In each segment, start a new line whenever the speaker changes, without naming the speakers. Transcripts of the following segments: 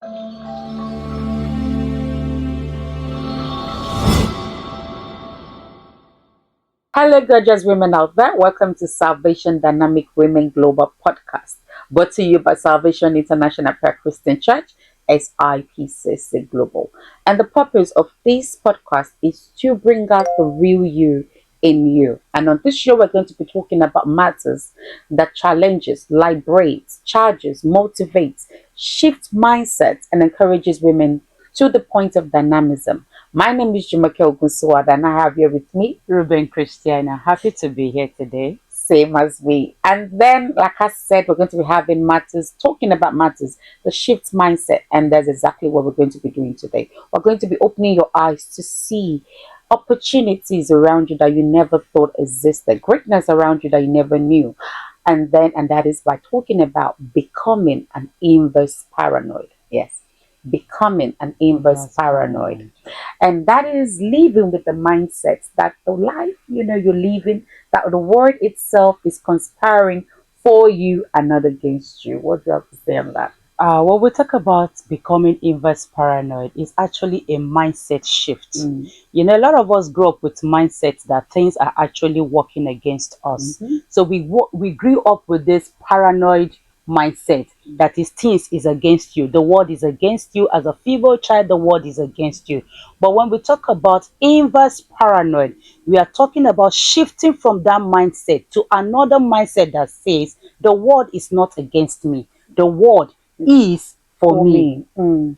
Hello, gorgeous women out there. Welcome to Salvation Dynamic Women Global Podcast, brought to you by Salvation International Prayer Christian Church, SIPCC Global. And the purpose of this podcast is to bring out the real you in you. And on this show, we're going to be talking about matters that challenges, liberates, charges, motivates, shifts mindsets, and encourages women to the point of dynamism. My name is Jumoke Ogunsuada, and I have here with me
Reuben Christiana. Happy to be here today.
same as me. And then, like I said, we're going to be having matters, talking about matters, the shift mindset. And that's exactly what we're going to be doing today. We're going to be opening your eyes to see opportunities around you that you never thought existed, greatness around you that you never knew. And that is by talking about becoming an inverse paranoid. Yes, becoming an inverse
That's
paranoid. And that is living with the mindset that the life you're living, that the world itself is conspiring for you and not against you. What do you have to say on that?
When we talk about becoming inverse paranoid, it's actually a mindset shift. A lot of us grow up with mindsets that things are actually working against us. So we grew up with this paranoid mindset that is things is against you. The world is against you. As a female child, the world is against you. But when we talk about inverse paranoid, we are talking about shifting from that mindset to another mindset that says the world is not against me. The world is for me.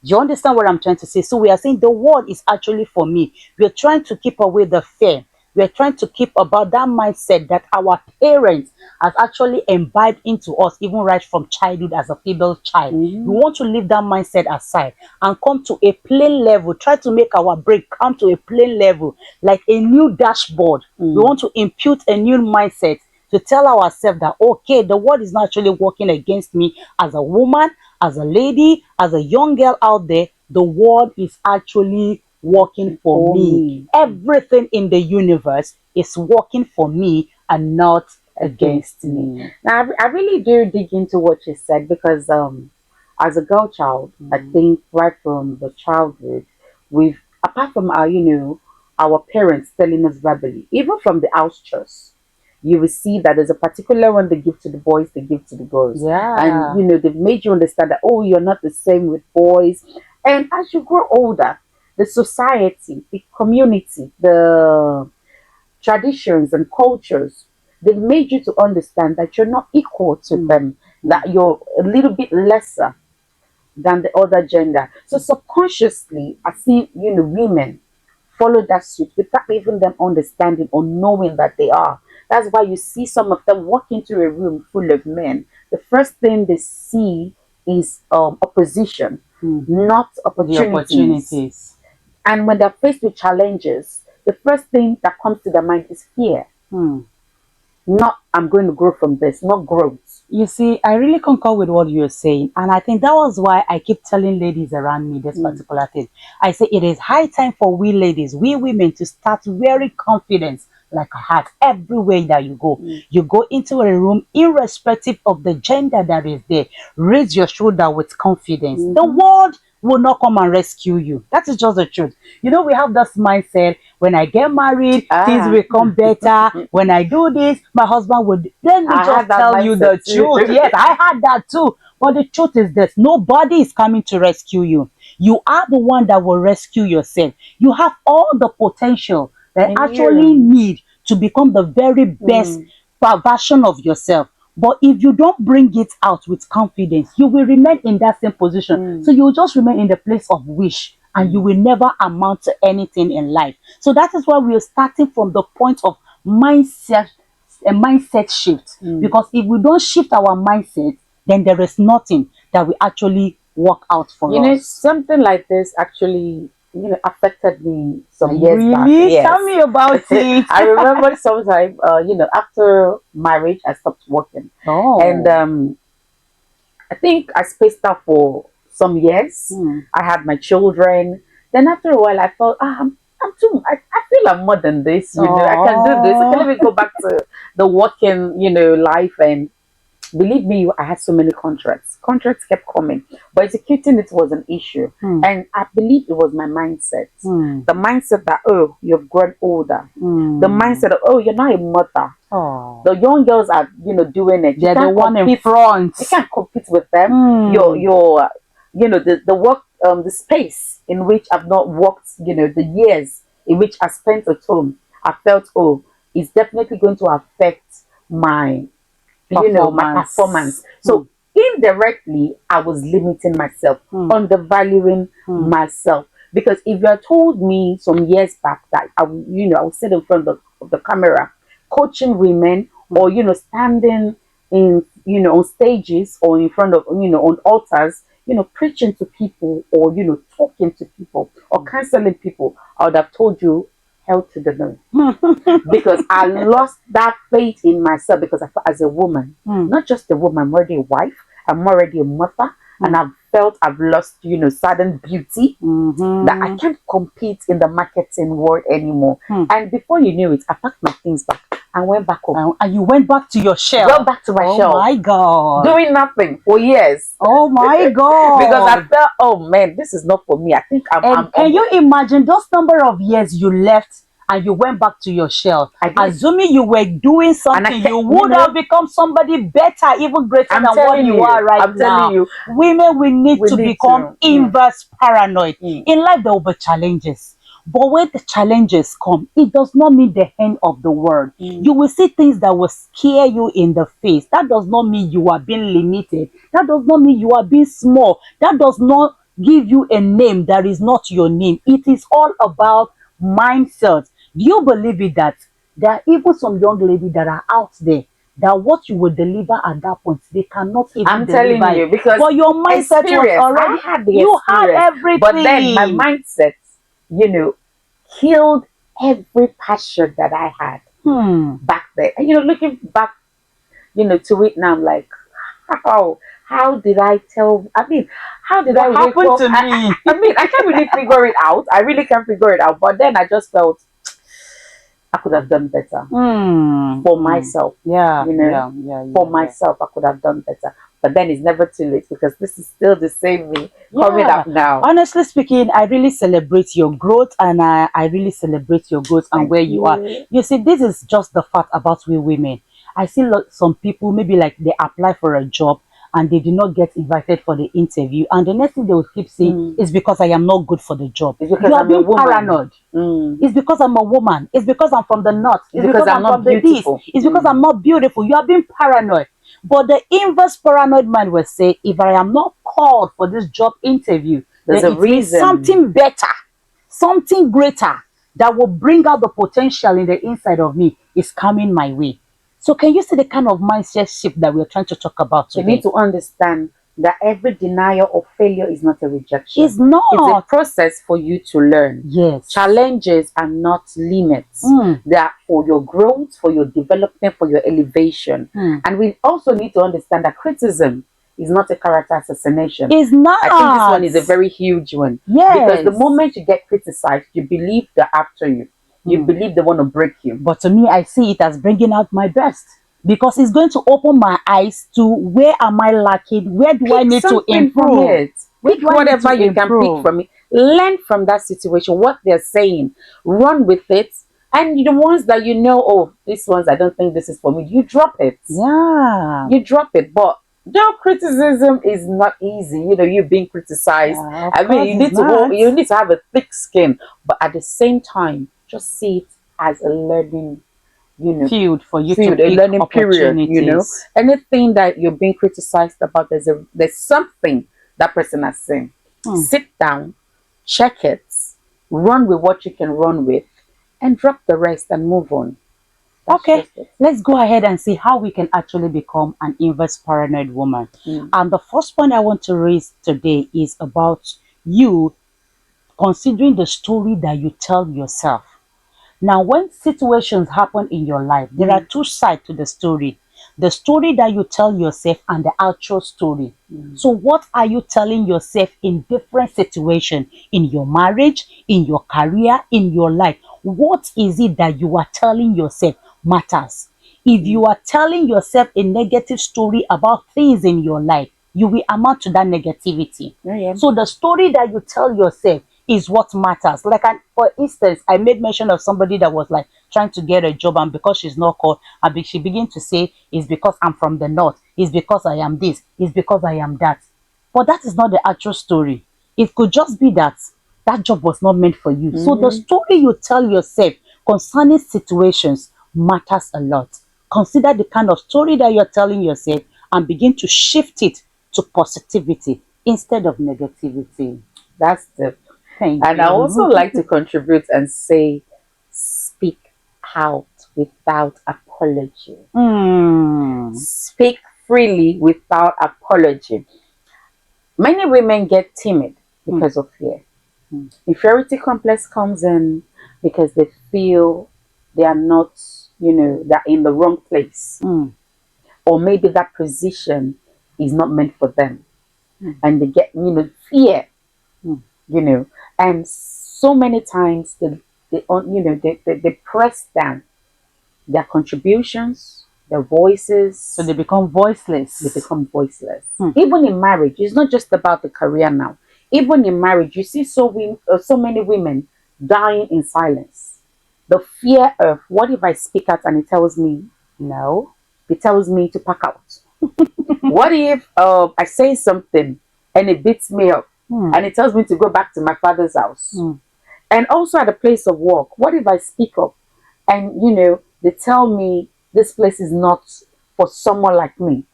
You understand what I'm trying to say? So we are saying the world is actually for me. We are trying to keep away the fear. We are trying to keep about that mindset that our parents has actually imbibed into us, even right from childhood as a female child. We want to leave that mindset aside and come to a plain level, try to make our brain come to a plain level, like a new dashboard. We want to impute a new mindset to tell ourselves that, okay, the world is not actually working against me as a woman, as a lady, as a young girl out there. The world is actually working for me. Everything in the universe is working for me and not against me.
Now, I really do dig into what you said because as a girl child, I think right from the childhood, we've, apart from our parents telling us verbally, even from the house chores, you will see that there's a particular one they give to the boys, they give to the girls.
Yeah.
And they've made you understand that, oh, you're not the same with boys. And as you grow older, the society, the community, the traditions and cultures, they've made you to understand that you're not equal to them, that you're a little bit lesser than the other gender. So subconsciously, I see, women follow that suit without even them understanding or knowing that they are. That's why you see some of them walk into a room full of men. The first thing they see is opposition, not
The
opportunities.
opportunities.
And when they're faced with challenges, the first thing that comes to their mind is fear. Not, I'm going to grow from this, not growth.
You see, I really concur with what you're saying. And I think that was why I keep telling ladies around me this particular thing. I say it is high time for we ladies, we women, to start wearing confidence like a hat everywhere that you go. You go into a room, irrespective of the gender that is there. Raise your shoulder with confidence. The world will not come and rescue you. That is just the truth. We have this mindset, when I get married, things will come better. When I do this, my husband would. Let me just tell you the truth. Yes, I had that too. But the truth is this: nobody is coming to rescue you. You are the one that will rescue yourself. You have all the potential that actually need to become the very best version of yourself. But if you don't bring it out with confidence, you will remain in that same position. So you will just remain in the place of wish, and you will never amount to anything in life. So that is why we are starting from the point of mindset, a mindset shift. Because if we don't shift our mindset, then there is nothing that will actually work out for us.
Something like this actually, affected me some years back.
Really?
Yes.
Tell me about it.
I remember sometime, after marriage, I stopped working. And I think I spaced out for some years. I had my children. Then after a while, I felt, I'm too. I feel I'm more than this. I can do this. Okay, let me go back to the working, life. And Believe me, I had so many contracts. Contracts kept coming, but executing it was an issue. And I believe it was my mindset. The mindset that, oh, you've grown older. The mindset of, oh, you're not a mother.
Oh.
The young girls are, doing it.
They're the one in front.
You can't compete with them. Your the work, the space in which I've not worked, the years in which I spent at home, I felt, oh, it's definitely going to affect my my performance. So indirectly, I was limiting myself, undervaluing myself. Because if you had told me some years back that I would sit in front of the camera, coaching women, or standing in on stages, or in front of on altars, preaching to people, or talking to people, or counseling people, I would have told you hell to the no. Because I lost that faith in myself, because I thought, as a woman, not just a woman, I'm already a wife, I'm already a mother, and I've felt I've lost, certain beauty, that I can't compete in the marketing world anymore. And before you knew it, I packed my things back and went back home.
And you went back to your shell.
Went back to my shell.
Oh my God.
Doing nothing for years.
Oh my God.
Because I felt, oh man, this is not for me. I think
can you imagine those number of years you left and you went back to your shell? Assuming you were doing something, you would have become somebody better, even greater than what you are right now.
Telling you,
women, we need to become inverse paranoid. In life, there will be challenges. But when the challenges come, it does not mean the end of the world. You will see things that will scare you in the face. That does not mean you are being limited. That does not mean you are being small. That does not give you a name that is not your name. It is all about mindset. Do you believe it that there are even some young ladies that are out there that what you will deliver at that point, they cannot even
I'm telling you, because
but your mindset was already, you had everything.
But then my mindset, killed every passion that I had back there. And looking back, to it now, I'm like, how did I tell? I mean, how did I wake up?
To me?
I mean, I can't really figure it out. I really can't figure it out. But then I just felt I could have done better for myself. For myself, I could have done better. But then it's never too late, because this is still the same me coming up now.
Honestly speaking, I really celebrate your growth, and I really celebrate your growth and where you are. You see, this is just the fact about we women. I see some people, maybe like they apply for a job and they do not get invited for the interview, and the next thing they will keep saying is because I am not good for the job.
It's because
you are
I'm
being paranoid. It's because I'm a woman. It's because I'm from the north. It's because I'm
not
from beautiful. The east. It's because I'm not beautiful. You are being paranoid. But the inverse paranoid man will say, if I am not called for this job interview,
there's a reason.
Something better, something greater that will bring out the potential in the inside of me is coming my way. So can you see the kind of mindset shift that we're trying to talk about today?
You need to understand that every denial of failure is not a rejection.
It's not.
It's a process for you to learn.
Yes.
Challenges are not limits. They are for your growth, for your development, for your elevation. And we also need to understand that criticism is not a character assassination.
It's not.
I think this one is a very huge one.
Yes.
Because the moment you get criticized, you believe they're after you. You believe they want to break you.
But to me, I see it as bringing out my best, because it's going to open my eyes to where am I lacking, where do I need to improve.
Pick whatever you can pick from it. Learn from that situation, what they're saying, run with it. And the ones that oh, these ones, I don't think this is for me, you drop it.
Yeah.
You drop it. But no, criticism is not easy. You're being criticized.
Yeah,
I mean, you need to have a thick skin. But at the same time, just see it as a learning,
field for you to
a learning period. Anything that you're being criticized about, there's something that person has seen. Sit down, check it, run with what you can run with, and drop the rest and move on.
Okay, let's go ahead and see how we can actually become an inverse paranoid woman. And the first point I want to raise today is about you considering the story that you tell yourself. Now, when situations happen in your life, there are two sides to the story. The story that you tell yourself and the actual story. So what are you telling yourself in different situations? In your marriage, in your career, in your life? What is it that you are telling yourself matters? If you are telling yourself a negative story about things in your life, you will amount to that negativity.
Yeah.
So the story that you tell yourself is what matters. Like, for instance, I made mention of somebody that was like trying to get a job, and because she's not called, she began to say, it's because I'm from the north, it's because I am this, it's because I am that. But that is not the actual story. It could just be that that job was not meant for you. So the story you tell yourself concerning situations matters a lot. Consider the kind of story that you're telling yourself and begin to shift it to positivity instead of negativity.
That's the.
Thank
And I also
you.
like to contribute and say, speak out without apology. Speak freely without apology. Many women get timid because of fear. Inferiority complex comes in because they feel they are not, they're in the wrong place. Or maybe that position is not meant for them. And they get, fear, and so many times they press down their contributions, their voices.
So they become voiceless.
They become voiceless. Even in marriage, it's not just about the career now. Even in marriage, you see so many women dying in silence. The fear of, what if I speak out and it tells me no? It tells me to pack out. What if I say something and it beats me up and it tells me to go back to my father's house? And also at the place of work, what if I speak up and they tell me this place is not for someone like me?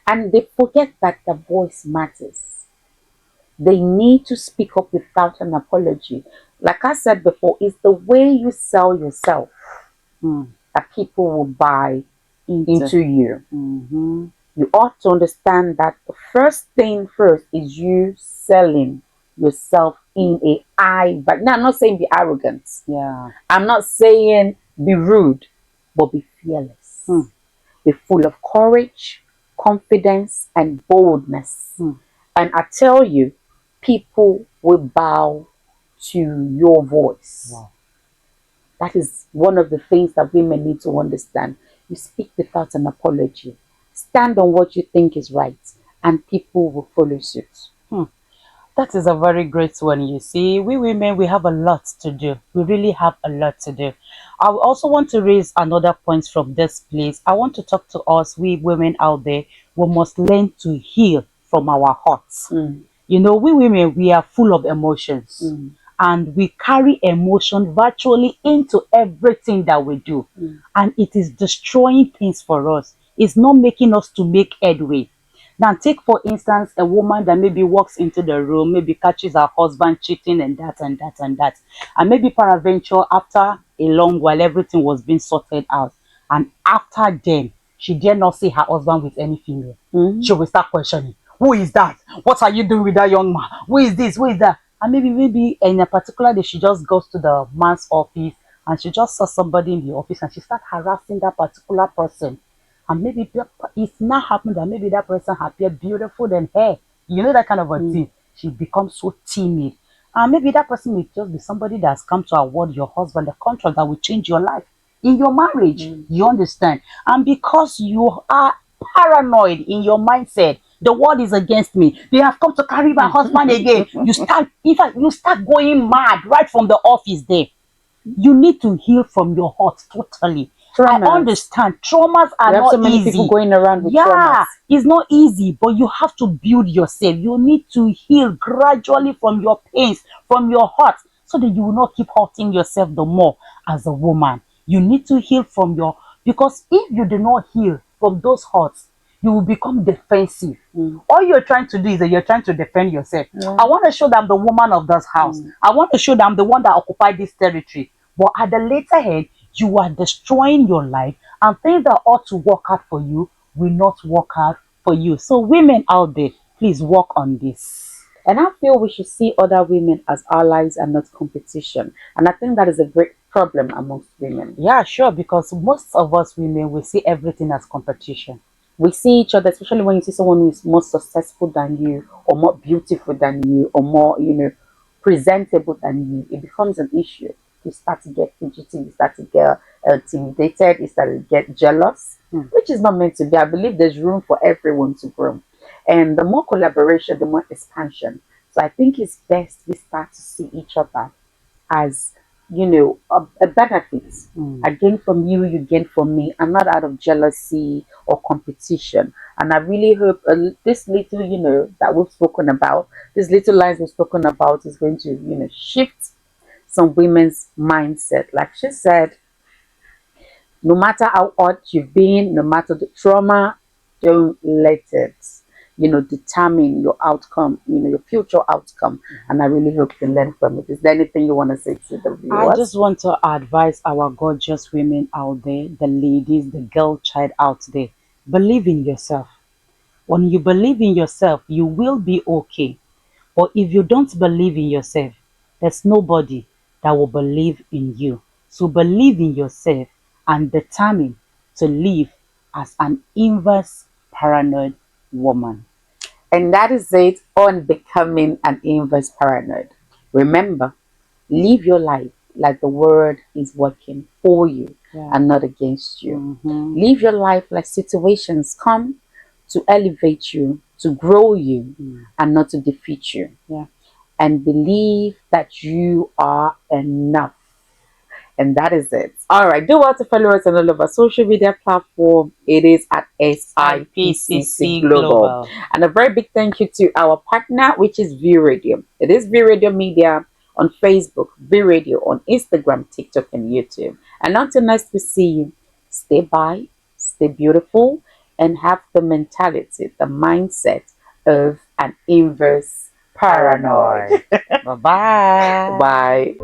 And they forget that the voice matters. They need to speak up without an apology. Like I said before, it's the way you sell yourself that people will buy into you. You ought to understand that the first thing first is you selling yourself in a but now I'm not saying be arrogant.
Yeah.
I'm not saying be rude, but be fearless. Be full of courage, confidence, and boldness. And I tell you, people will bow to your voice.
Wow.
That is one of the things that women need to understand. You speak without an apology. Stand on what you think is right, and people will follow suit.
That is a very great one. You see, we women, we have a lot to do. We really have a lot to do. I also want to raise another point from this place. I want to talk to us, we women out there. We must learn to heal from our hearts. You know, we women, we are full of emotions. And we carry emotion virtually into everything that we do. And it is destroying things for us. It's not making us to make headway. Now, take for instance a woman that maybe walks into the room, maybe catches her husband cheating and that and that and that. And maybe peradventure, after a long while, everything was being sorted out. And after then, she dare not see her husband with any female. She will start questioning, who is that? What are you doing with that young man? Who is this? Who is that? And maybe in a particular day, she just goes to the man's office and she just saw somebody in the office and she starts harassing that particular person. And maybe it's not happened that maybe that person appear beautiful than her. You know, that kind of a thing. She becomes so timid. And maybe that person may just be somebody that has come to award your husband a contract that will change your life in your marriage. You understand? And because you are paranoid in your mindset, the world is against me. They have come to carry my husband again. In fact, you start going mad right from the office there. You need to heal from your heart totally.
Traumas.
I understand traumas are
We have
not
so many
easy.
people going around with traumas.
It's not easy, but you have to build yourself. You need to heal gradually from your pains, from your heart, so that you will not keep hurting yourself the more as a woman. You need to heal from because if you do not heal from those hurts, you will become defensive. All you're trying to do is that you're trying to defend yourself. I want to show that I'm the woman of this house. I want to show that I'm the one that occupied this territory. But at the later end, you are destroying your life, and things that ought to work out for you will not work out for you. So women out there, please work on this.
And I feel we should see other women as allies and not competition. And I think that is a great problem amongst women.
Yeah, sure, because most of us women, we see everything as competition.
We see each other, especially when you see someone who is more successful than you, or more beautiful than you, or more, presentable than you. It becomes an issue. You start to get fidgety, you start to get intimidated, he started to get jealous, which is not meant to be. I believe there's room for everyone to grow. And the more collaboration, the more expansion. So I think it's best we start to see each other as, a benefit. I gain from you, you gain from me, and not out of jealousy or competition. And I really hope this little, that we've spoken about, these little lines we've spoken about is going to, shift some women's mindset. Like she said, no matter how hard you've been, no matter the trauma, don't let it, determine your outcome, your future outcome. And I really hope you learn from it. Is there anything you want to say to the
I just
viewers?
want to advise our gorgeous women out there, the ladies, the girl child out there. Believe in yourself. When you believe in yourself, you will be okay. But if you don't believe in yourself, there's nobody that will believe in you. So believe in yourself and determine to live as an inverse paranoid woman.
And that is it on becoming an inverse paranoid. Remember, live your life like the word is working for you,
Yeah.
and not against you.
Mm-hmm.
Live your life like situations come to elevate you, to grow you, and not to defeat you.
Yeah.
And believe that you are enough. And that is it. All right. Do want to follow us on all of our social media platform. It is at SIPCC
IPCC
Global.
Global.
And a very big thank you to our partner, which is V Radio. It is V Radio Media on Facebook, V Radio on Instagram, TikTok, and YouTube. And until next we see you, stay by, stay beautiful, and have the mentality, the mindset of an inverse paranoid.
Bye-bye.
Bye.